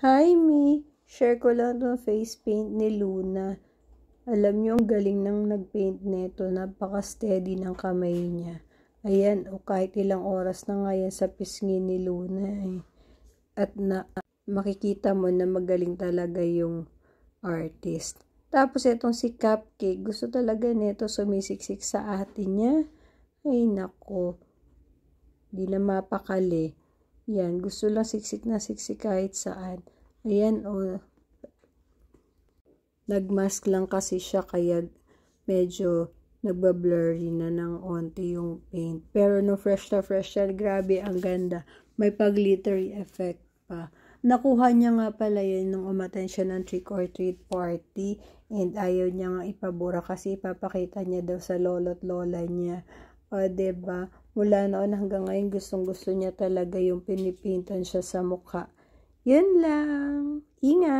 Hi, Mi! Share ko lang itong face paint ni Luna. Alam niyo, ang galing nang nag-paint nito. Napaka-steady ng kamay niya. Ayan, o kahit ilang oras na nga yan sa pisngi ni Luna. At makikita mo na magaling talaga yung artist. Tapos itong si Cupcake, gusto talaga nito sumisiksik sa atin niya. Ay, nako. Di na mapakali. Yan, gusto lang siksik na siksik kahit saan. Ayan, nagmask lang kasi siya kaya medyo nagbablurry na ng onti yung paint. Pero no, fresh na fresh yan. Grabe, ang ganda. May pag-glittery effect pa. Nakuha niya nga pala yun nung umattend siya ng trick or treat party. And ayaw niya nga ipabura kasi ipapakita niya daw sa lolo't lola niya. O, diba? Mula noon hanggang ngayon, gustong-gusto niya talaga yung pinipintan siya sa mukha. Yun lang. Ingat!